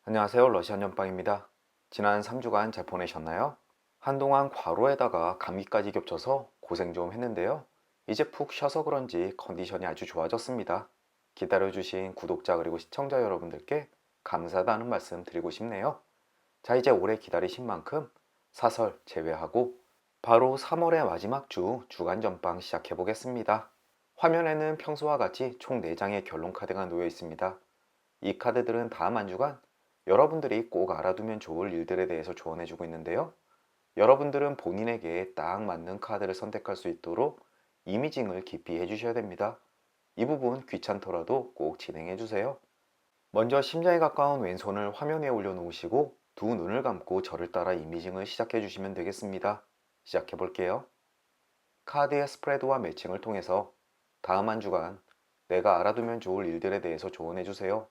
안녕하세요. 러시안 연빵입니다. 지난 3주간 잘 보내셨나요? 한동안 과로에다가 감기까지 겹쳐서 고생 좀 했는데요. 이제 푹 쉬어서 그런지 컨디션이 아주 좋아졌습니다. 기다려주신 구독자 그리고 시청자 여러분들께 감사하다는 말씀 드리고 싶네요. 자, 이제 오래 기다리신 만큼 사설 제외하고 바로 3월의 마지막 주 주간 전빵 시작해 보겠습니다. 화면에는 평소와 같이 총 4장의 결론 카드가 놓여 있습니다. 이 카드들은 다음 한 주간 여러분들이 꼭 알아두면 좋을 일들에 대해서 조언해주고 있는데요. 여러분들은 본인에게 딱 맞는 카드를 선택할 수 있도록 이미징을 깊이 해주셔야 됩니다. 이 부분 귀찮더라도 꼭 진행해주세요. 먼저 심장에 가까운 왼손을 화면 위에 올려놓으시고 두 눈을 감고 저를 따라 이미징을 시작해주시면 되겠습니다. 시작해볼게요. 카드의 스프레드와 매칭을 통해서 다음 한 주간 내가 알아두면 좋을 일들에 대해서 조언해주세요.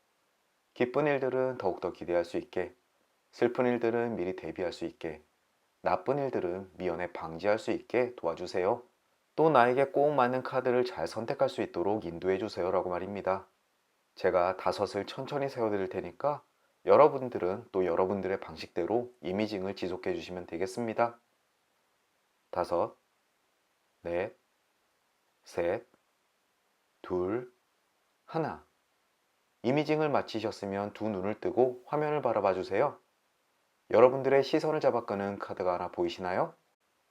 기쁜 일들은 더욱더 기대할 수 있게, 슬픈 일들은 미리 대비할 수 있게, 나쁜 일들은 미연에 방지할 수 있게 도와주세요. 또 나에게 꼭 맞는 카드를 잘 선택할 수 있도록 인도해 주세요 라고 말입니다. 제가 다섯을 천천히 세워드릴 테니까 여러분들은 또 여러분들의 방식대로 이미징을 지속해 주시면 되겠습니다. 다섯, 넷, 셋, 둘, 하나. 이미징을 마치셨으면 두 눈을 뜨고 화면을 바라봐 주세요. 여러분들의 시선을 잡아 끄는 카드가 하나 보이시나요?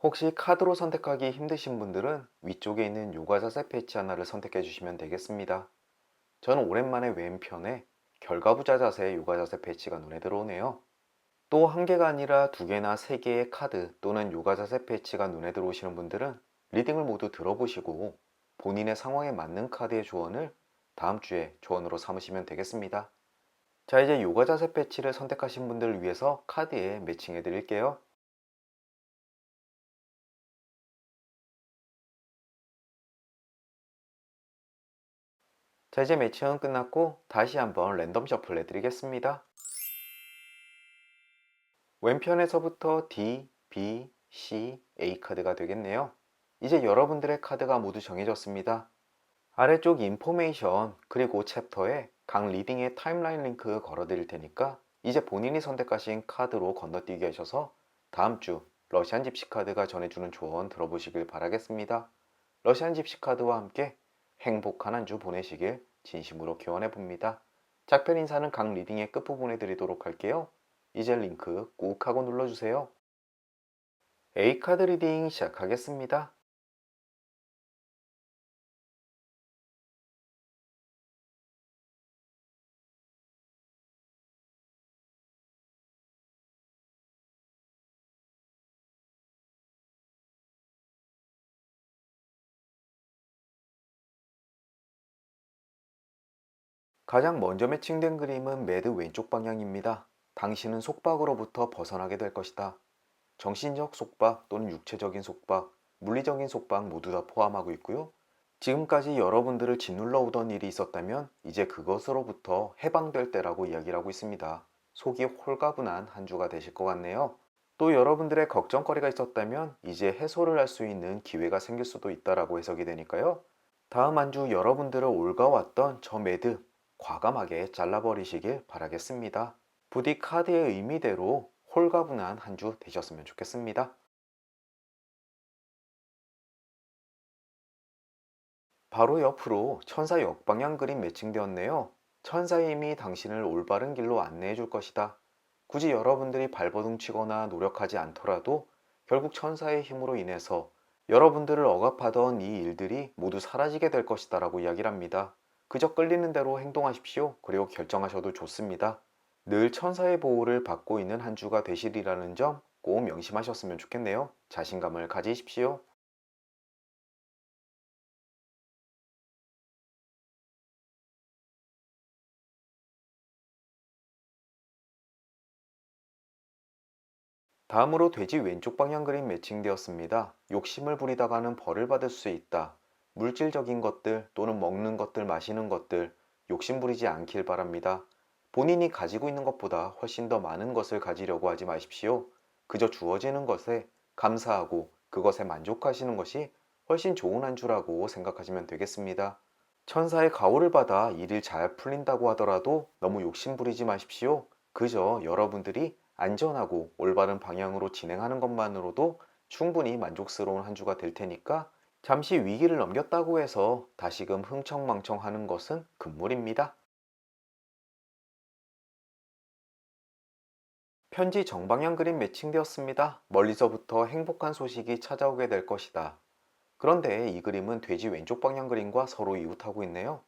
혹시 카드로 선택하기 힘드신 분들은 위쪽에 있는 요가 자세 패치 하나를 선택해 주시면 되겠습니다. 저는 오랜만에 왼편에 결과부자 자세 요가 자세 패치가 눈에 들어오네요. 또 한 개가 아니라 두 개나 세 개의 카드 또는 요가 자세 패치가 눈에 들어오시는 분들은 리딩을 모두 들어보시고 본인의 상황에 맞는 카드의 조언을 다음 주에 조언으로 삼으시면 되겠습니다. 자, 이제 요가 자세 패치를 선택하신 분들을 위해서 카드에 매칭해 드릴게요. 자, 이제 매칭은 끝났고 다시 한번 랜덤 셔플 해드리겠습니다. 왼편에서부터 D, B, C, A 카드가 되겠네요. 이제 여러분들의 카드가 모두 정해졌습니다. 아래쪽 인포메이션 그리고 챕터에 각 리딩의 타임라인 링크 걸어드릴 테니까 이제 본인이 선택하신 카드로 건너뛰기 하셔서 다음 주 러시안 집시 카드가 전해주는 조언 들어보시길 바라겠습니다. 러시안 집시 카드와 함께 행복한 한 주 보내시길 진심으로 기원해 봅니다. 작별 인사는 각 리딩의 끝부분에 드리도록 할게요. 이제 링크 꾹 하고 눌러주세요. A카드 리딩 시작하겠습니다. 가장 먼저 매칭된 그림은 매드 왼쪽 방향입니다. 당신은 속박으로부터 벗어나게 될 것이다. 정신적 속박 또는 육체적인 속박, 물리적인 속박 모두 다 포함하고 있고요. 지금까지 여러분들을 짓눌러 오던 일이 있었다면 이제 그것으로부터 해방될 때라고 이야기를 하고 있습니다. 속이 홀가분한 한 주가 되실 것 같네요. 또 여러분들의 걱정거리가 있었다면 이제 해소를 할 수 있는 기회가 생길 수도 있다라고 해석이 되니까요. 다음 한 주 여러분들을 올가왔던 저 매듭 과감하게 잘라버리시길 바라겠습니다. 부디 카드의 의미대로 홀가분한 한 주 되셨으면 좋겠습니다. 바로 옆으로 천사 역방향 그림 매칭되었네요. 천사의 힘이 당신을 올바른 길로 안내해 줄 것이다. 굳이 여러분들이 발버둥 치거나 노력하지 않더라도 결국 천사의 힘으로 인해서 여러분들을 억압하던 이 일들이 모두 사라지게 될 것이다 라고 이야기를 합니다. 그저 끌리는 대로 행동하십시오. 그리고 결정하셔도 좋습니다. 늘 천사의 보호를 받고 있는 한 주가 되시리라는 점 꼭 명심하셨으면 좋겠네요. 자신감을 가지십시오. 다음으로 돼지 왼쪽 방향 그림 매칭되었습니다. 욕심을 부리다가는 벌을 받을 수 있다. 물질적인 것들 또는 먹는 것들, 마시는 것들, 욕심 부리지 않길 바랍니다. 본인이 가지고 있는 것보다 훨씬 더 많은 것을 가지려고 하지 마십시오. 그저 주어지는 것에 감사하고 그것에 만족하시는 것이 훨씬 좋은 한 주라고 생각하시면 되겠습니다. 천사의 가호를 받아 일이 잘 풀린다고 하더라도 너무 욕심 부리지 마십시오. 그저 여러분들이 안전하고 올바른 방향으로 진행하는 것만으로도 충분히 만족스러운 한 주가 될 테니까 잠시 위기를 넘겼다고 해서 다시금 흥청망청하는 것은 금물입니다. 편지 정방향 그림 매칭되었습니다. 멀리서부터 행복한 소식이 찾아오게 될 것이다. 그런데 이 그림은 돼지 왼쪽 방향 그림과 서로 이웃하고 있네요.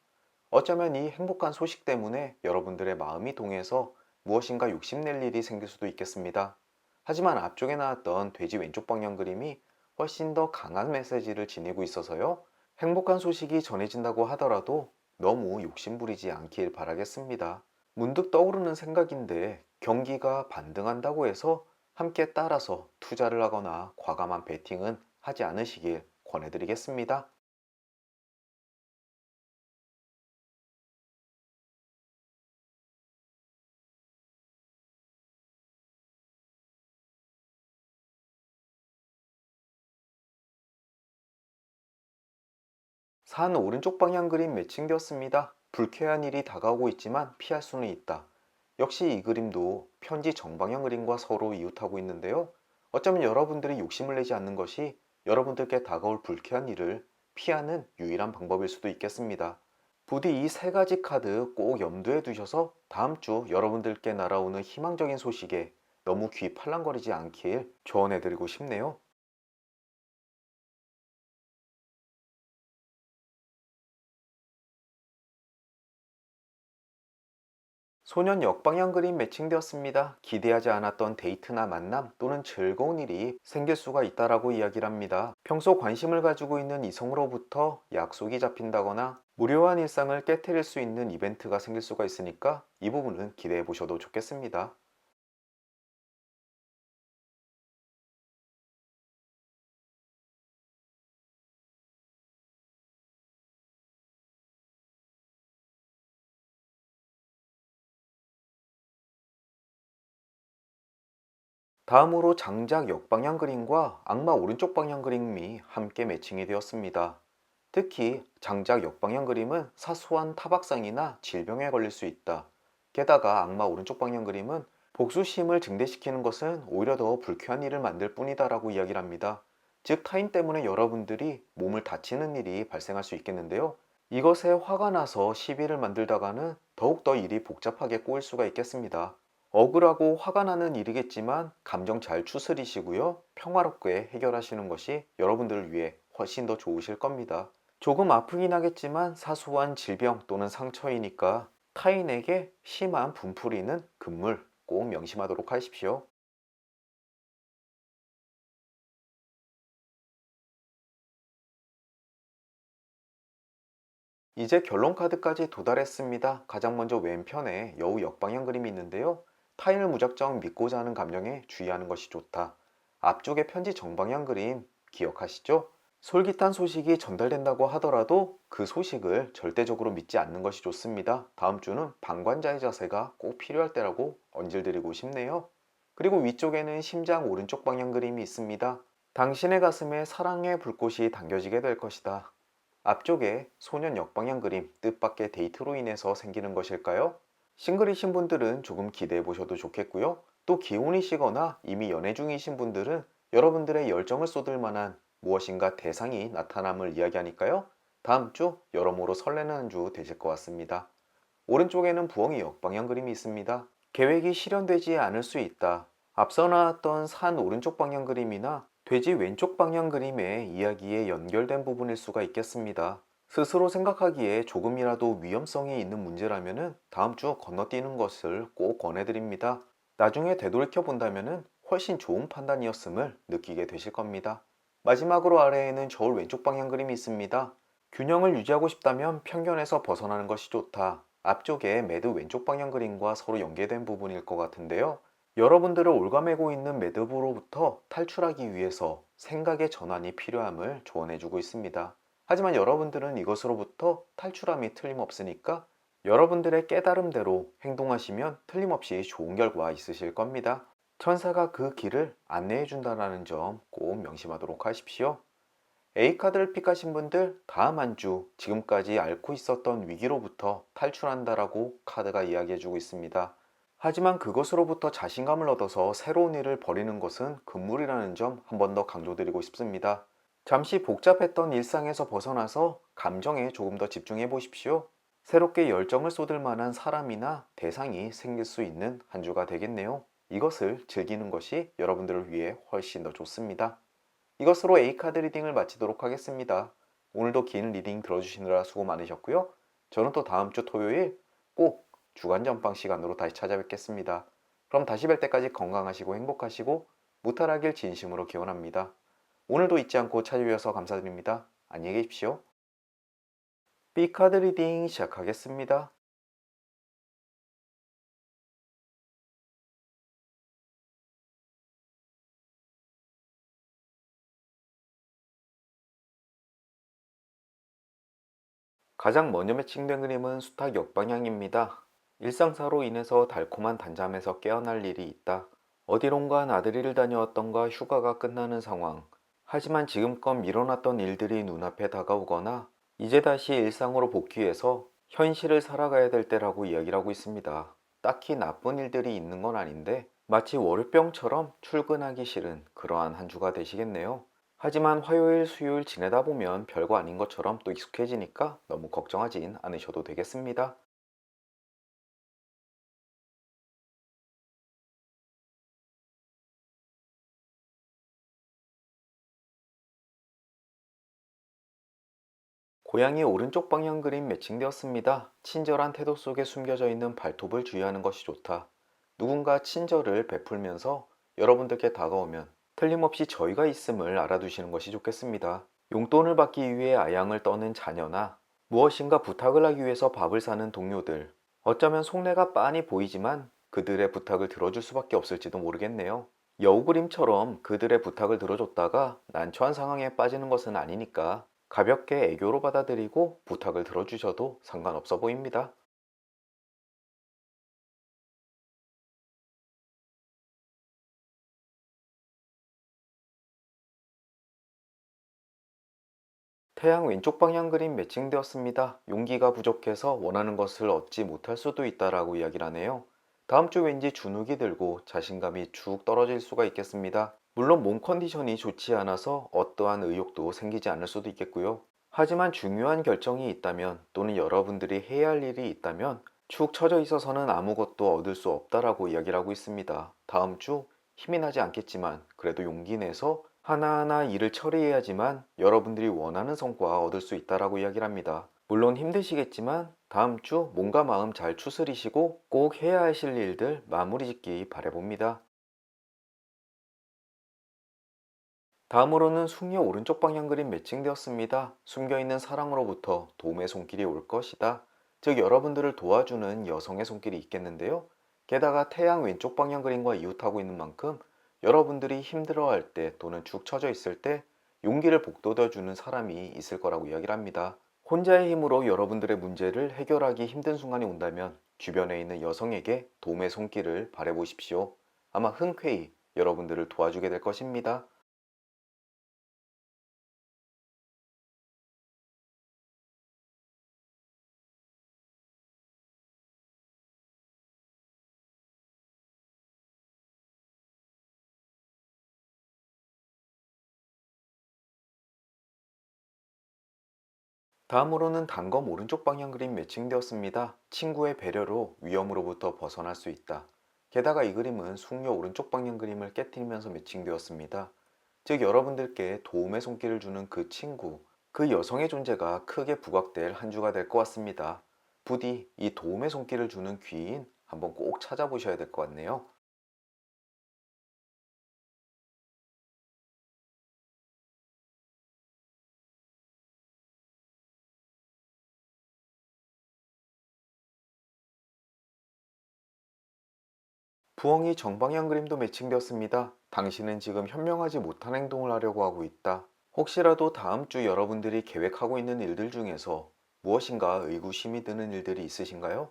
어쩌면 이 행복한 소식 때문에 여러분들의 마음이 동해서 무엇인가 욕심낼 일이 생길 수도 있겠습니다. 하지만 앞쪽에 나왔던 돼지 왼쪽 방향 그림이 훨씬 더 강한 메시지를 지니고 있어서요. 행복한 소식이 전해진다고 하더라도 너무 욕심부리지 않길 바라겠습니다. 문득 떠오르는 생각인데 경기가 반등한다고 해서 함께 따라서 투자를 하거나 과감한 베팅은 하지 않으시길 권해드리겠습니다. 산 오른쪽 방향 그림 매칭되었습니다. 불쾌한 일이 다가오고 있지만 피할 수는 있다. 역시 이 그림도 편지 정방향 그림과 서로 이웃하고 있는데요. 어쩌면 여러분들이 욕심을 내지 않는 것이 여러분들께 다가올 불쾌한 일을 피하는 유일한 방법일 수도 있겠습니다. 부디 이 세 가지 카드 꼭 염두에 두셔서 다음 주 여러분들께 날아오는 희망적인 소식에 너무 귀 팔랑거리지 않길 조언해드리고 싶네요. 소년 역방향 그림 매칭되었습니다. 기대하지 않았던 데이트나 만남 또는 즐거운 일이 생길 수가 있다라고 이야기를 합니다. 평소 관심을 가지고 있는 이성으로부터 약속이 잡힌다거나 무료한 일상을 깨트릴 수 있는 이벤트가 생길 수가 있으니까 이 부분은 기대해 보셔도 좋겠습니다. 다음으로 장작 역방향 그림과 악마 오른쪽 방향 그림이 함께 매칭이 되었습니다. 특히 장작 역방향 그림은 사소한 타박상이나 질병에 걸릴 수 있다. 게다가 악마 오른쪽 방향 그림은 복수심을 증대시키는 것은 오히려 더 불쾌한 일을 만들 뿐이다라고 이야기를 합니다. 즉 타인 때문에 여러분들이 몸을 다치는 일이 발생할 수 있겠는데요. 이것에 화가 나서 시비를 만들다가는 더욱더 일이 복잡하게 꼬일 수가 있겠습니다. 억울하고 화가 나는 일이겠지만 감정 잘 추스리시고요. 평화롭게 해결하시는 것이 여러분들을 위해 훨씬 더 좋으실 겁니다. 조금 아프긴 하겠지만 사소한 질병 또는 상처이니까 타인에게 심한 분풀이는 금물 꼭 명심하도록 하십시오. 이제 결론 카드까지 도달했습니다. 가장 먼저 왼편에 여우 역방향 그림이 있는데요. 타인을 무작정 믿고자 하는 감정에 주의하는 것이 좋다. 앞쪽에 편지 정방향 그림 기억하시죠? 솔깃한 소식이 전달된다고 하더라도 그 소식을 절대적으로 믿지 않는 것이 좋습니다. 다음 주는 방관자의 자세가 꼭 필요할 때라고 언질드리고 싶네요. 그리고 위쪽에는 심장 오른쪽 방향 그림이 있습니다. 당신의 가슴에 사랑의 불꽃이 당겨지게 될 것이다. 앞쪽에 소년 역방향 그림, 뜻밖의 데이트로 인해서 생기는 것일까요? 싱글이신 분들은 조금 기대해 보셔도 좋겠고요. 또 기혼이시거나 이미 연애 중이신 분들은 여러분들의 열정을 쏟을 만한 무엇인가 대상이 나타남을 이야기하니까요. 다음 주 여러모로 설레는 한 주 되실 것 같습니다. 오른쪽에는 부엉이 역방향 그림이 있습니다. 계획이 실현되지 않을 수 있다. 앞서 나왔던 산 오른쪽 방향 그림이나 돼지 왼쪽 방향 그림의 이야기에 연결된 부분일 수가 있겠습니다. 스스로 생각하기에 조금이라도 위험성이 있는 문제라면 다음 주 건너뛰는 것을 꼭 권해드립니다. 나중에 되돌이켜 본다면 훨씬 좋은 판단이었음을 느끼게 되실 겁니다. 마지막으로 아래에는 저울 왼쪽 방향 그림이 있습니다. 균형을 유지하고 싶다면 편견에서 벗어나는 것이 좋다. 앞쪽에 매드 왼쪽 방향 그림과 서로 연계된 부분일 것 같은데요. 여러분들을 올가매고 있는 매듭으로부터 탈출하기 위해서 생각의 전환이 필요함을 조언해주고 있습니다. 하지만 여러분들은 이것으로부터 탈출함이 틀림없으니까 여러분들의 깨달음대로 행동하시면 틀림없이 좋은 결과 있으실 겁니다. 천사가 그 길을 안내해 준다는 점 꼭 명심하도록 하십시오. A카드를 픽하신 분들 다음 한 주 지금까지 앓고 있었던 위기로부터 탈출한다라고 카드가 이야기해주고 있습니다. 하지만 그것으로부터 자신감을 얻어서 새로운 일을 벌이는 것은 금물이라는 점 한 번 더 강조드리고 싶습니다. 잠시 복잡했던 일상에서 벗어나서 감정에 조금 더 집중해 보십시오. 새롭게 열정을 쏟을 만한 사람이나 대상이 생길 수 있는 한 주가 되겠네요. 이것을 즐기는 것이 여러분들을 위해 훨씬 더 좋습니다. 이것으로 A카드 리딩을 마치도록 하겠습니다. 오늘도 긴 리딩 들어주시느라 수고 많으셨고요. 저는 또 다음 주 토요일 꼭 주간 전방 시간으로 다시 찾아뵙겠습니다. 그럼 다시 뵐 때까지 건강하시고 행복하시고 무탈하길 진심으로 기원합니다. 오늘도 잊지 않고 찾아주셔서 감사드립니다. 안녕히 계십시오. B카드 리딩 시작하겠습니다. 가장 먼저 매칭된 그림은 수탉 역방향입니다. 일상사로 인해서 달콤한 단잠에서 깨어날 일이 있다. 어디론가 나들이를 다녀왔던가 휴가가 끝나는 상황. 하지만 지금껏 미뤄놨던 일들이 눈앞에 다가오거나 이제 다시 일상으로 복귀해서 현실을 살아가야 될 때라고 이야기를 하고 있습니다. 딱히 나쁜 일들이 있는 건 아닌데 마치 월요병처럼 출근하기 싫은 그러한 한 주가 되시겠네요. 하지만 화요일, 수요일 지내다 보면 별거 아닌 것처럼 또 익숙해지니까 너무 걱정하진 않으셔도 되겠습니다. 고양이 오른쪽 방향 그림 매칭되었습니다. 친절한 태도 속에 숨겨져 있는 발톱을 주의하는 것이 좋다. 누군가 친절을 베풀면서 여러분들께 다가오면 틀림없이 저희가 있음을 알아두시는 것이 좋겠습니다. 용돈을 받기 위해 아양을 떠는 자녀나 무엇인가 부탁을 하기 위해서 밥을 사는 동료들. 어쩌면 속내가 빤히 보이지만 그들의 부탁을 들어줄 수밖에 없을지도 모르겠네요. 여우 그림처럼 그들의 부탁을 들어줬다가 난처한 상황에 빠지는 것은 아니니까 가볍게 애교로 받아들이고 부탁을 들어주셔도 상관없어 보입니다. 태양 왼쪽 방향 그림 매칭되었습니다. 용기가 부족해서 원하는 것을 얻지 못할 수도 있다라고 이야기를 하네요. 다음 주 왠지 주눅이 들고 자신감이 쭉 떨어질 수가 있겠습니다. 물론 몸 컨디션이 좋지 않아서 어떠한 의욕도 생기지 않을 수도 있겠고요. 하지만 중요한 결정이 있다면 또는 여러분들이 해야 할 일이 있다면 축 처져 있어서는 아무것도 얻을 수 없다라고 이야기를 하고 있습니다. 다음 주 힘이 나지 않겠지만 그래도 용기 내서 하나하나 일을 처리해야지만 여러분들이 원하는 성과 얻을 수 있다라고 이야기를 합니다. 물론 힘드시겠지만 다음 주 몸과 마음 잘 추스리시고 꼭 해야 하실 일들 마무리 짓기 바라봅니다. 다음으로는 숙녀 오른쪽 방향 그림 매칭되었습니다. 숨겨있는 사랑으로부터 도움의 손길이 올 것이다. 즉 여러분들을 도와주는 여성의 손길이 있겠는데요. 게다가 태양 왼쪽 방향 그림과 이웃하고 있는 만큼 여러분들이 힘들어할 때 또는 축 처져 있을 때 용기를 북돋아주는 사람이 있을 거라고 이야기를 합니다. 혼자의 힘으로 여러분들의 문제를 해결하기 힘든 순간이 온다면 주변에 있는 여성에게 도움의 손길을 바라보십시오. 아마 흔쾌히 여러분들을 도와주게 될 것입니다. 다음으로는 단검 오른쪽 방향 그림 매칭되었습니다. 친구의 배려로 위험으로부터 벗어날 수 있다. 게다가 이 그림은 숙녀 오른쪽 방향 그림을 깨뜨리면서 매칭되었습니다. 즉 여러분들께 도움의 손길을 주는 그 친구, 그 여성의 존재가 크게 부각될 한 주가 될 것 같습니다. 부디 이 도움의 손길을 주는 귀인 한번 꼭 찾아보셔야 될 것 같네요. 부엉이 정방향 그림도 매칭되었습니다. 당신은 지금 현명하지 못한 행동을 하려고 하고 있다. 혹시라도 다음 주 여러분들이 계획하고 있는 일들 중에서 무엇인가 의구심이 드는 일들이 있으신가요?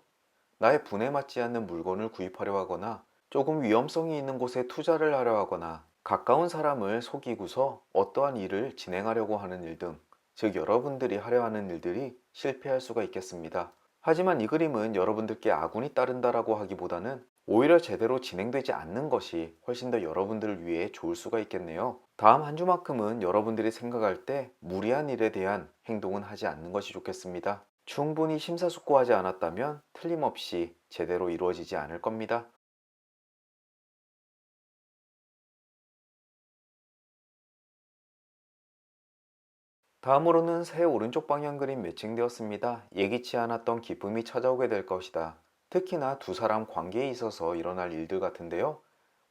나의 분에 맞지 않는 물건을 구입하려 하거나 조금 위험성이 있는 곳에 투자를 하려 하거나 가까운 사람을 속이고서 어떠한 일을 진행하려고 하는 일 등, 즉 여러분들이 하려 하는 일들이 실패할 수가 있겠습니다. 하지만 이 그림은 여러분들께 아군이 따른다라고 하기보다는 오히려 제대로 진행되지 않는 것이 훨씬 더 여러분들을 위해 좋을 수가 있겠네요. 다음 한 주만큼은 여러분들이 생각할 때 무리한 일에 대한 행동은 하지 않는 것이 좋겠습니다. 충분히 심사숙고하지 않았다면 틀림없이 제대로 이루어지지 않을 겁니다. 다음으로는 새 오른쪽 방향 그림 매칭되었습니다. 예기치 않았던 기쁨이 찾아오게 될 것이다. 특히나 두 사람 관계에 있어서 일어날 일들 같은데요.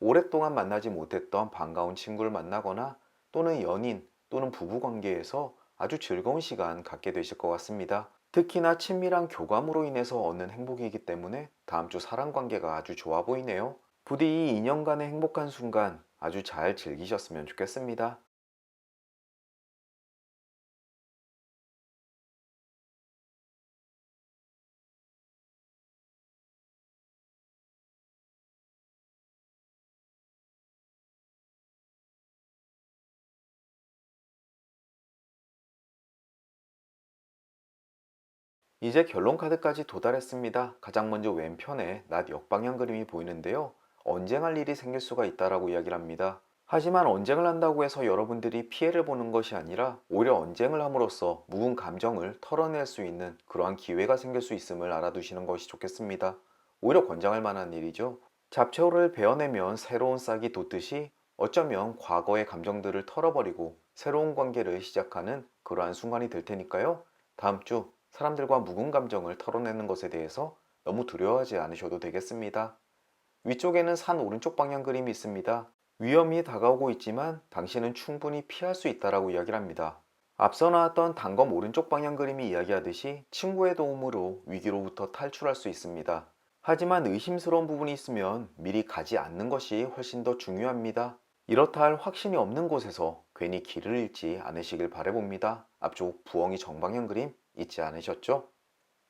오랫동안 만나지 못했던 반가운 친구를 만나거나 또는 연인 또는 부부 관계에서 아주 즐거운 시간 갖게 되실 것 같습니다. 특히나 친밀한 교감으로 인해서 얻는 행복이기 때문에 다음 주 사랑 관계가 아주 좋아 보이네요. 부디 이 2년간의 행복한 순간 아주 잘 즐기셨으면 좋겠습니다. 이제 결론 카드까지 도달했습니다. 가장 먼저 왼편에 낮 역방향 그림이 보이는데요. 언쟁할 일이 생길 수가 있다라고 이야기를 합니다. 하지만 언쟁을 한다고 해서 여러분들이 피해를 보는 것이 아니라 오히려 언쟁을 함으로써 묵은 감정을 털어낼 수 있는 그러한 기회가 생길 수 있음을 알아두시는 것이 좋겠습니다. 오히려 권장할 만한 일이죠. 잡초를 베어내면 새로운 싹이 돋듯이 어쩌면 과거의 감정들을 털어버리고 새로운 관계를 시작하는 그러한 순간이 될 테니까요. 다음 주 사람들과 묵은 감정을 털어내는 것에 대해서 너무 두려워하지 않으셔도 되겠습니다. 위쪽에는 산 오른쪽 방향 그림이 있습니다. 위험이 다가오고 있지만 당신은 충분히 피할 수 있다라고 이야기를 합니다. 앞서 나왔던 단검 오른쪽 방향 그림이 이야기하듯이 친구의 도움으로 위기로부터 탈출할 수 있습니다. 하지만 의심스러운 부분이 있으면 미리 가지 않는 것이 훨씬 더 중요합니다. 이렇다 할 확신이 없는 곳에서 괜히 길을 잃지 않으시길 바라봅니다. 앞쪽 부엉이 정방향 그림 잊지 않으셨죠?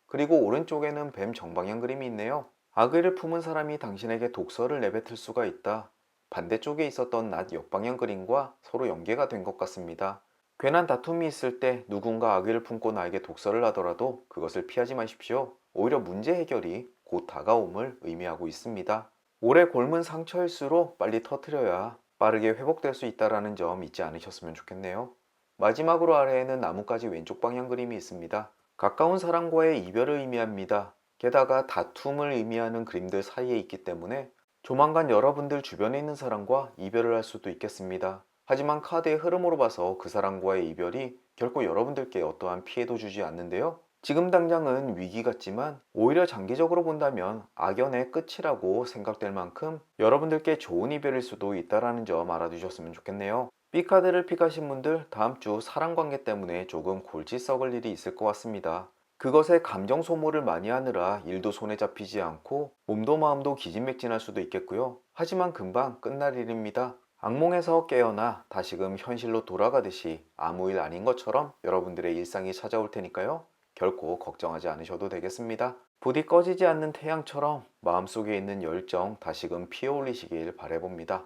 그리고 오른쪽에는 뱀 정방향 그림이 있네요. 악의를 품은 사람이 당신에게 독서를 내뱉을 수가 있다. 반대쪽에 있었던 낮 역방향 그림과 서로 연계가 된 것 같습니다. 괜한 다툼이 있을 때 누군가 악의를 품고 나에게 독서를 하더라도 그것을 피하지 마십시오. 오히려 문제 해결이 곧 다가옴을 의미하고 있습니다. 오래 곪은 상처일수록 빨리 터뜨려야 빠르게 회복될 수 있다는 점 잊지 않으셨으면 좋겠네요. 마지막으로 아래에는 나뭇가지 왼쪽 방향 그림이 있습니다. 가까운 사람과의 이별을 의미합니다. 게다가 다툼을 의미하는 그림들 사이에 있기 때문에 조만간 여러분들 주변에 있는 사람과 이별을 할 수도 있겠습니다. 하지만 카드의 흐름으로 봐서 그 사람과의 이별이 결코 여러분들께 어떠한 피해도 주지 않는데요. 지금 당장은 위기 같지만 오히려 장기적으로 본다면 악연의 끝이라고 생각될 만큼 여러분들께 좋은 이별일 수도 있다는 점 알아두셨으면 좋겠네요. B카드를 픽하신 분들 다음 주 사랑관계 때문에 조금 골치 썩을 일이 있을 것 같습니다. 그것에 감정 소모를 많이 하느라 일도 손에 잡히지 않고 몸도 마음도 기진맥진할 수도 있겠고요. 하지만 금방 끝날 일입니다. 악몽에서 깨어나 다시금 현실로 돌아가듯이 아무 일 아닌 것처럼 여러분들의 일상이 찾아올 테니까요. 결코 걱정하지 않으셔도 되겠습니다. 부디 꺼지지 않는 태양처럼 마음속에 있는 열정 다시금 피어올리시길 바라봅니다.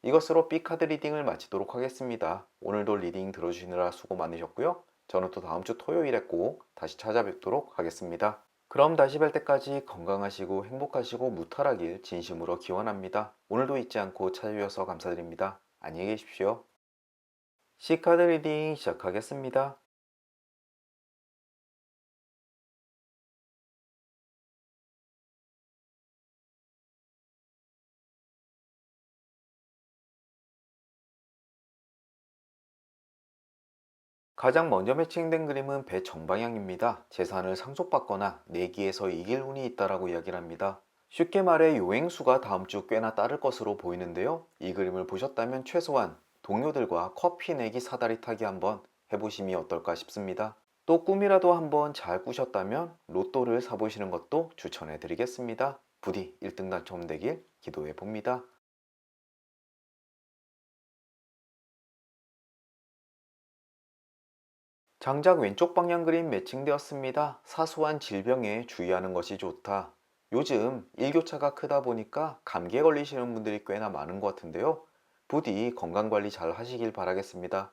이것으로 B카드 리딩을 마치도록 하겠습니다. 오늘도 리딩 들어주시느라 수고 많으셨고요. 저는 또 다음 주 토요일에 꼭 다시 찾아뵙도록 하겠습니다. 그럼 다시 뵐 때까지 건강하시고 행복하시고 무탈하길 진심으로 기원합니다. 오늘도 잊지 않고 찾아주셔서 감사드립니다. 안녕히 계십시오. C카드 리딩 시작하겠습니다. 가장 먼저 매칭된 그림은 배 정방향입니다. 재산을 상속받거나 내기에서 이길 운이 있다라고 이야기를 합니다. 쉽게 말해 요행수가 다음 주 꽤나 따를 것으로 보이는데요. 이 그림을 보셨다면 최소한 동료들과 커피 내기 사다리 타기 한번 해보심이 어떨까 싶습니다. 또 꿈이라도 한번 잘 꾸셨다면 로또를 사보시는 것도 추천해 드리겠습니다. 부디 1등 당첨되길 기도해 봅니다. 장작 왼쪽 방향 그림 매칭되었습니다. 사소한 질병에 주의하는 것이 좋다. 요즘 일교차가 크다 보니까 감기에 걸리시는 분들이 꽤나 많은 것 같은데요. 부디 건강관리 잘 하시길 바라겠습니다.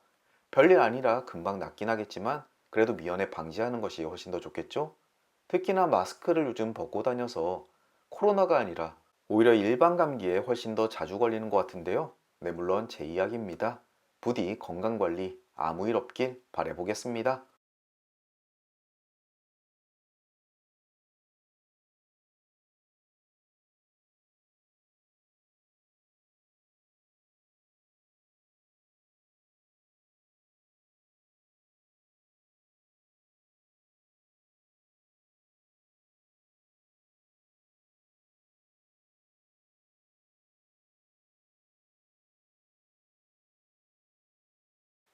별일 아니라 금방 낫긴 하겠지만 그래도 미연에 방지하는 것이 훨씬 더 좋겠죠? 특히나 마스크를 요즘 벗고 다녀서 코로나가 아니라 오히려 일반 감기에 훨씬 더 자주 걸리는 것 같은데요. 네, 물론 제 이야기입니다. 부디 건강관리 아무 일 없길 바라보겠습니다.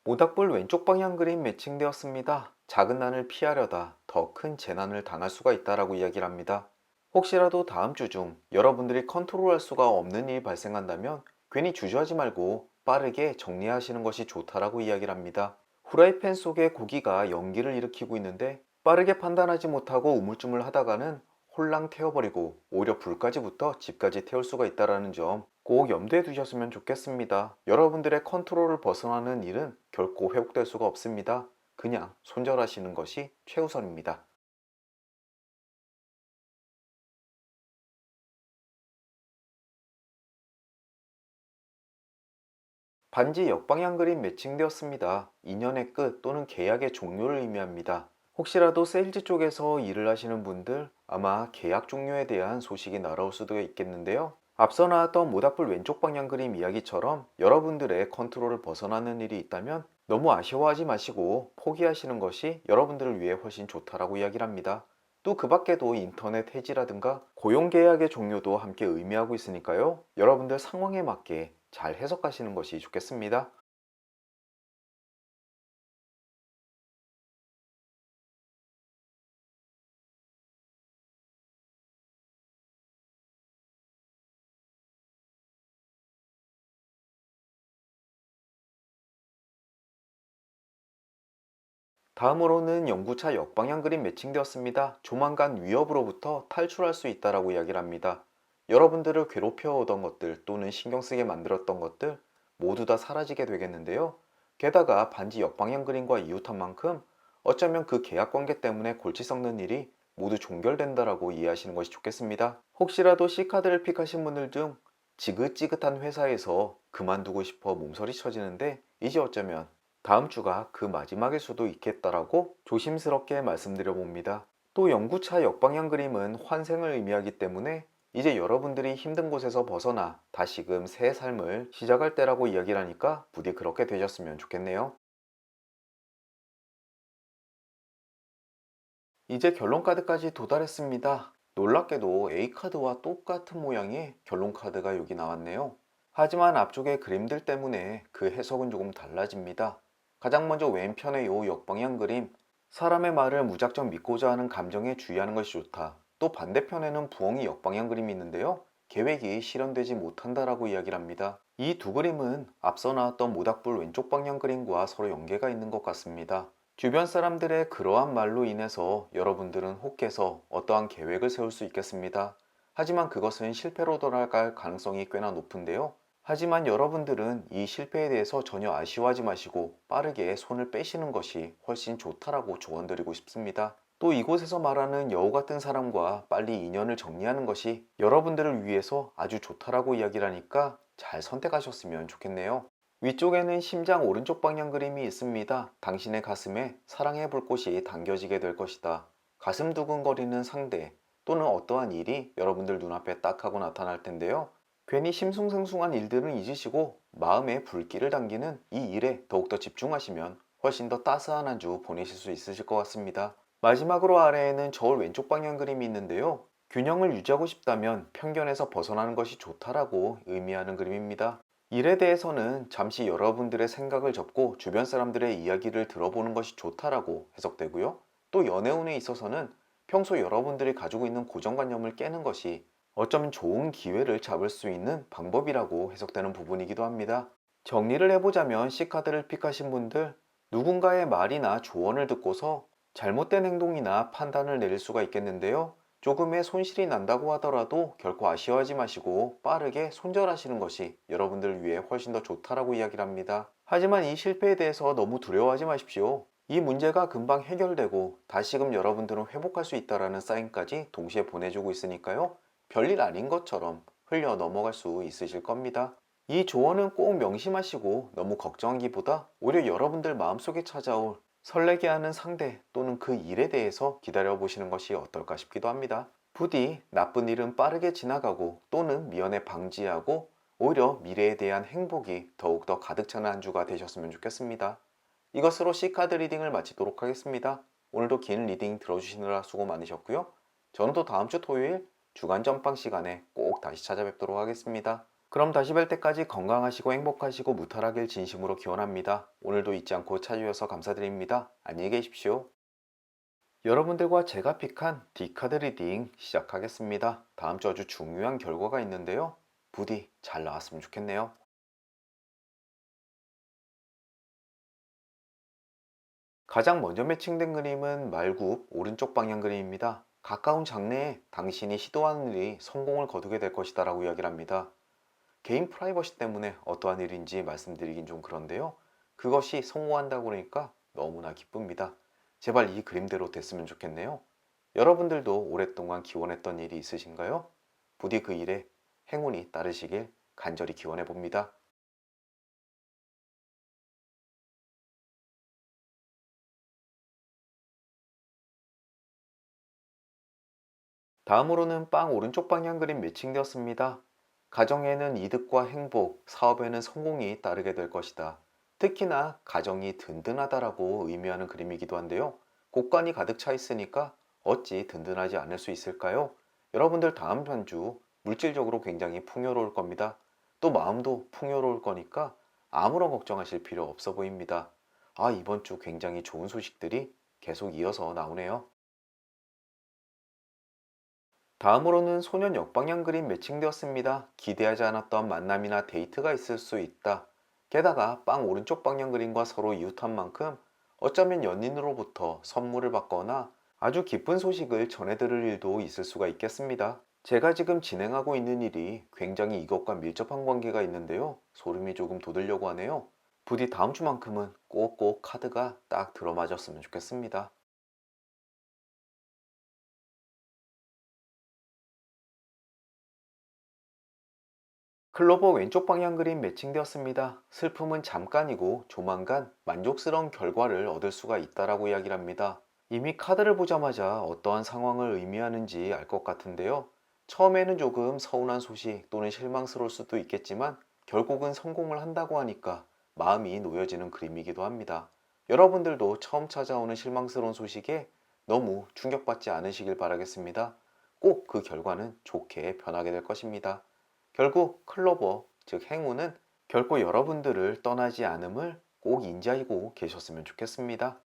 모닥불 왼쪽 방향 그림 매칭되었습니다. 작은 난을 피하려다 더 큰 재난을 당할 수가 있다라고 이야기를 합니다. 혹시라도 다음 주 중 여러분들이 컨트롤할 수가 없는 일이 발생한다면 괜히 주저하지 말고 빠르게 정리하시는 것이 좋다라고 이야기를 합니다. 후라이팬 속에 고기가 연기를 일으키고 있는데 빠르게 판단하지 못하고 우물쭈물 하다가는 홀랑 태워버리고 오히려 불까지 붙어 집까지 태울 수가 있다는 점 꼭 염두에 두셨으면 좋겠습니다. 여러분들의 컨트롤을 벗어나는 일은 결코 회복될 수가 없습니다. 그냥 손절하시는 것이 최우선입니다. 반지 역방향 그림 매칭되었습니다. 인연의 끝 또는 계약의 종료를 의미합니다. 혹시라도 세일즈 쪽에서 일을 하시는 분들 아마 계약 종료에 대한 소식이 날아올 수도 있겠는데요. 앞서 나왔던 모닥불 왼쪽 방향 그림 이야기처럼 여러분들의 컨트롤을 벗어나는 일이 있다면 너무 아쉬워하지 마시고 포기하시는 것이 여러분들을 위해 훨씬 좋다라고 이야기를 합니다. 또 그 밖에도 인터넷 해지라든가 고용계약의 종료도 함께 의미하고 있으니까요. 여러분들 상황에 맞게 잘 해석하시는 것이 좋겠습니다. 다음으로는 연구차 역방향 그림 매칭되었습니다. 조만간 위협으로부터 탈출할 수 있다라고 이야기를 합니다. 여러분들을 괴롭혀 오던 것들 또는 신경 쓰게 만들었던 것들 모두 다 사라지게 되겠는데요. 게다가 반지 역방향 그림과 이웃한 만큼 어쩌면 그 계약 관계 때문에 골치 썩는 일이 모두 종결된다라고 이해하시는 것이 좋겠습니다. 혹시라도 C카드를 픽하신 분들 중 지긋지긋한 회사에서 그만두고 싶어 몸서리 쳐지는데 이제 어쩌면 다음 주가 그 마지막일 수도 있겠다라고 조심스럽게 말씀드려 봅니다. 또 연구차 역방향 그림은 환생을 의미하기 때문에 이제 여러분들이 힘든 곳에서 벗어나 다시금 새 삶을 시작할 때라고 이야기를 하니까 부디 그렇게 되셨으면 좋겠네요. 이제 결론 카드까지 도달했습니다. 놀랍게도 A카드와 똑같은 모양의 결론 카드가 여기 나왔네요. 하지만 앞쪽의 그림들 때문에 그 해석은 조금 달라집니다. 가장 먼저 왼편의 요 역방향 그림, 사람의 말을 무작정 믿고자 하는 감정에 주의하는 것이 좋다. 또 반대편에는 부엉이 역방향 그림이 있는데요. 계획이 실현되지 못한다라고 이야기를 합니다. 이 두 그림은 앞서 나왔던 모닥불 왼쪽 방향 그림과 서로 연계가 있는 것 같습니다. 주변 사람들의 그러한 말로 인해서 여러분들은 혹해서 어떠한 계획을 세울 수 있겠습니다. 하지만 그것은 실패로 돌아갈 가능성이 꽤나 높은데요. 하지만 여러분들은 이 실패에 대해서 전혀 아쉬워하지 마시고 빠르게 손을 빼시는 것이 훨씬 좋다라고 조언드리고 싶습니다. 또 이곳에서 말하는 여우 같은 사람과 빨리 인연을 정리하는 것이 여러분들을 위해서 아주 좋다라고 이야기를 하니까 잘 선택하셨으면 좋겠네요. 위쪽에는 심장 오른쪽 방향 그림이 있습니다. 당신의 가슴에 사랑의 불꽃이 당겨지게 될 것이다. 가슴 두근거리는 상대 또는 어떠한 일이 여러분들 눈앞에 딱 하고 나타날 텐데요. 괜히 심숭생숭한 일들은 잊으시고 마음에 불길을 당기는 이 일에 더욱더 집중하시면 훨씬 더 따스한 한 주 보내실 수 있으실 것 같습니다. 마지막으로 아래에는 저울 왼쪽 방향 그림이 있는데요. 균형을 유지하고 싶다면 편견에서 벗어나는 것이 좋다라고 의미하는 그림입니다. 일에 대해서는 잠시 여러분들의 생각을 접고 주변 사람들의 이야기를 들어보는 것이 좋다라고 해석되고요. 또 연애운에 있어서는 평소 여러분들이 가지고 있는 고정관념을 깨는 것이 어쩌면 좋은 기회를 잡을 수 있는 방법이라고 해석되는 부분이기도 합니다. 정리를 해보자면 C카드를 픽하신 분들, 누군가의 말이나 조언을 듣고서 잘못된 행동이나 판단을 내릴 수가 있겠는데요. 조금의 손실이 난다고 하더라도 결코 아쉬워하지 마시고 빠르게 손절하시는 것이 여러분들을 위해 훨씬 더 좋다라고 이야기를 합니다. 하지만 이 실패에 대해서 너무 두려워하지 마십시오. 이 문제가 금방 해결되고 다시금 여러분들은 회복할 수 있다라는 사인까지 동시에 보내주고 있으니까요. 별일 아닌 것처럼 흘려 넘어갈 수 있으실 겁니다. 이 조언은 꼭 명심하시고 너무 걱정하기보다 오히려 여러분들 마음속에 찾아올 설레게 하는 상대 또는 그 일에 대해서 기다려 보시는 것이 어떨까 싶기도 합니다. 부디 나쁜 일은 빠르게 지나가고 또는 미연에 방지하고 오히려 미래에 대한 행복이 더욱더 가득 차는 한 주가 되셨으면 좋겠습니다. 이것으로 C카드 리딩을 마치도록 하겠습니다. 오늘도 긴 리딩 들어주시느라 수고 많으셨고요. 저는 또 다음 주 토요일 주간 전방 시간에 꼭 다시 찾아뵙도록 하겠습니다. 그럼 다시 뵐 때까지 건강하시고 행복하시고 무탈하길 진심으로 기원합니다. 오늘도 잊지 않고 찾아주셔서 감사드립니다. 안녕히 계십시오. 여러분들과 제가 픽한 D카드 리딩 시작하겠습니다. 다음 주 아주 중요한 결과가 있는데요. 부디 잘 나왔으면 좋겠네요. 가장 먼저 매칭된 그림은 말굽 오른쪽 방향 그림입니다. 가까운 장래에 당신이 시도하는 일이 성공을 거두게 될 것이다 라고 이야기를 합니다. 개인 프라이버시 때문에 어떠한 일인지 말씀드리긴 좀 그런데요. 그것이 성공한다고 그러니까 너무나 기쁩니다. 제발 이 그림대로 됐으면 좋겠네요. 여러분들도 오랫동안 기원했던 일이 있으신가요? 부디 그 일에 행운이 따르시길 간절히 기원해 봅니다. 다음으로는 빵 오른쪽 방향 그림 매칭되었습니다. 가정에는 이득과 행복, 사업에는 성공이 따르게 될 것이다. 특히나 가정이 든든하다라고 의미하는 그림이기도 한데요. 곡간이 가득 차 있으니까 어찌 든든하지 않을 수 있을까요? 여러분들 다음 한 주 물질적으로 굉장히 풍요로울 겁니다. 또 마음도 풍요로울 거니까 아무런 걱정하실 필요 없어 보입니다. 아, 이번 주 굉장히 좋은 소식들이 계속 이어서 나오네요. 다음으로는 소년 역방향 그림 매칭되었습니다. 기대하지 않았던 만남이나 데이트가 있을 수 있다. 게다가 빵 오른쪽 방향 그림과 서로 이웃한 만큼 어쩌면 연인으로부터 선물을 받거나 아주 기쁜 소식을 전해들을 일도 있을 수가 있겠습니다. 제가 지금 진행하고 있는 일이 굉장히 이것과 밀접한 관계가 있는데요. 소름이 조금 돋으려고 하네요. 부디 다음 주만큼은 꼭꼭 카드가 딱 들어맞았으면 좋겠습니다. 클로버 왼쪽 방향 그림 매칭되었습니다. 슬픔은 잠깐이고 조만간 만족스러운 결과를 얻을 수가 있다라고 이야기를 합니다. 이미 카드를 보자마자 어떠한 상황을 의미하는지 알 것 같은데요. 처음에는 조금 서운한 소식 또는 실망스러울 수도 있겠지만 결국은 성공을 한다고 하니까 마음이 놓여지는 그림이기도 합니다. 여러분들도 처음 찾아오는 실망스러운 소식에 너무 충격받지 않으시길 바라겠습니다. 꼭 그 결과는 좋게 변하게 될 것입니다. 결국 클로버, 즉 행운은 결코 여러분들을 떠나지 않음을 꼭 인지하고 계셨으면 좋겠습니다.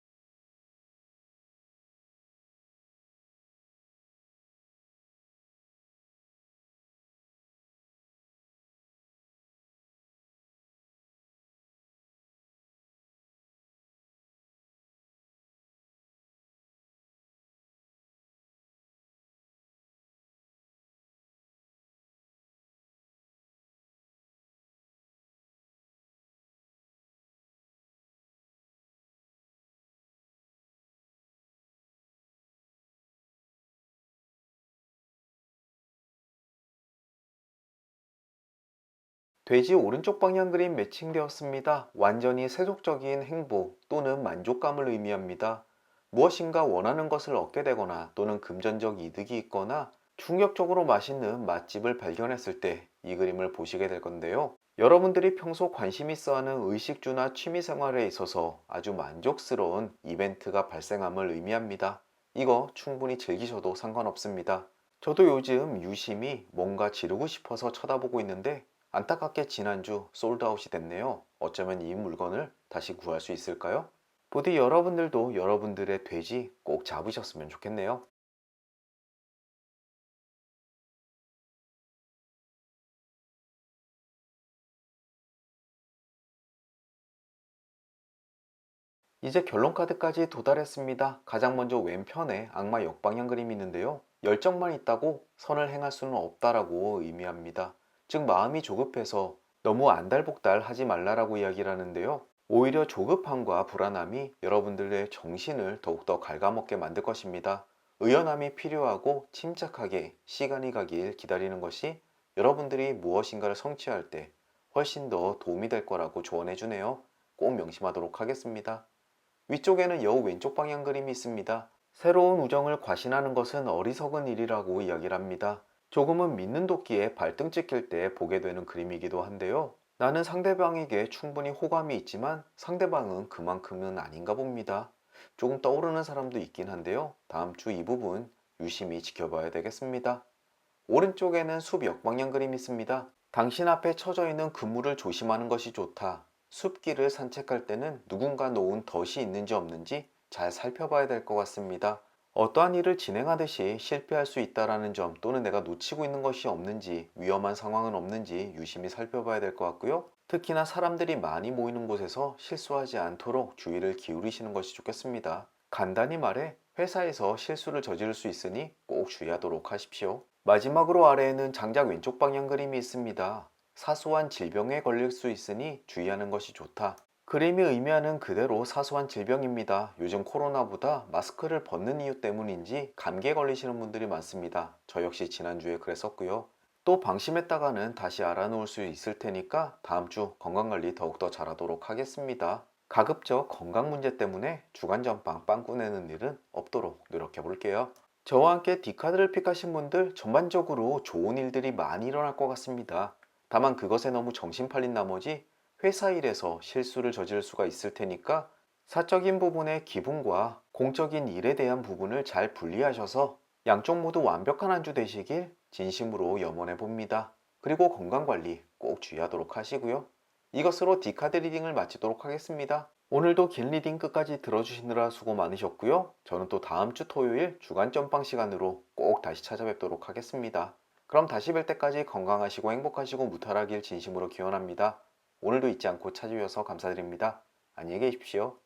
돼지 오른쪽 방향 그림 매칭되었습니다. 완전히 세속적인 행복 또는 만족감을 의미합니다. 무엇인가 원하는 것을 얻게 되거나 또는 금전적 이득이 있거나 충격적으로 맛있는 맛집을 발견했을 때 이 그림을 보시게 될 건데요. 여러분들이 평소 관심 있어 하는 의식주나 취미 생활에 있어서 아주 만족스러운 이벤트가 발생함을 의미합니다. 이거 충분히 즐기셔도 상관없습니다. 저도 요즘 유심히 뭔가 지르고 싶어서 쳐다보고 있는데 안타깝게 지난주 솔드아웃이 됐네요. 어쩌면 이 물건을 다시 구할 수 있을까요? 부디 여러분들도 여러분들의 돼지 꼭 잡으셨으면 좋겠네요. 이제 결론 카드까지 도달했습니다. 가장 먼저 왼편에 악마 역방향 그림이 있는데요. 열정만 있다고 선을 행할 수는 없다라고 의미합니다. 즉 마음이 조급해서 너무 안달복달 하지 말라라고 이야기를 하는데요. 오히려 조급함과 불안함이 여러분들의 정신을 더욱더 갉아먹게 만들 것입니다. 의연함이 필요하고 침착하게 시간이 가길 기다리는 것이 여러분들이 무엇인가를 성취할 때 훨씬 더 도움이 될 거라고 조언해 주네요. 꼭 명심하도록 하겠습니다. 위쪽에는 여우 왼쪽 방향 그림이 있습니다. 새로운 우정을 과신하는 것은 어리석은 일이라고 이야기를 합니다. 조금은 믿는 도끼에 발등 찍힐 때 보게 되는 그림이기도 한데요. 나는 상대방에게 충분히 호감이 있지만 상대방은 그만큼은 아닌가 봅니다. 조금 떠오르는 사람도 있긴 한데요. 다음 주 이 부분 유심히 지켜봐야 되겠습니다. 오른쪽에는 숲 역방향 그림이 있습니다. 당신 앞에 처져 있는 그물을 조심하는 것이 좋다. 숲길을 산책할 때는 누군가 놓은 덫이 있는지 없는지 잘 살펴봐야 될 것 같습니다. 어떠한 일을 진행하듯이 실패할 수 있다는 점 또는 내가 놓치고 있는 것이 없는지 위험한 상황은 없는지 유심히 살펴봐야 될 것 같고요. 특히나 사람들이 많이 모이는 곳에서 실수하지 않도록 주의를 기울이시는 것이 좋겠습니다. 간단히 말해 회사에서 실수를 저지를 수 있으니 꼭 주의하도록 하십시오. 마지막으로 아래에는 장작 왼쪽 방향 그림이 있습니다. 사소한 질병에 걸릴 수 있으니 주의하는 것이 좋다. 그림이 의미하는 그대로 사소한 질병입니다. 요즘 코로나보다 마스크를 벗는 이유 때문인지 감기에 걸리시는 분들이 많습니다. 저 역시 지난주에 그랬었고요. 또 방심했다가는 다시 알아놓을 수 있을 테니까 다음 주 건강관리 더욱더 잘하도록 하겠습니다. 가급적 건강 문제 때문에 주간 전빵 빵꾸 내는 일은 없도록 노력해 볼게요. 저와 함께 D카드를 픽하신 분들 전반적으로 좋은 일들이 많이 일어날 것 같습니다. 다만 그것에 너무 정신 팔린 나머지 회사 일에서 실수를 저지를 수가 있을 테니까 사적인 부분의 기분과 공적인 일에 대한 부분을 잘 분리하셔서 양쪽 모두 완벽한 한 주 되시길 진심으로 염원해 봅니다. 그리고 건강관리 꼭 주의하도록 하시고요. 이것으로 D카드 리딩을 마치도록 하겠습니다. 오늘도 긴 리딩 끝까지 들어주시느라 수고 많으셨고요. 저는 또 다음 주 토요일 주간 점빵 시간으로 꼭 다시 찾아뵙도록 하겠습니다. 그럼 다시 뵐 때까지 건강하시고 행복하시고 무탈하길 진심으로 기원합니다. 오늘도 잊지 않고 찾아주셔서 감사드립니다. 안녕히 계십시오.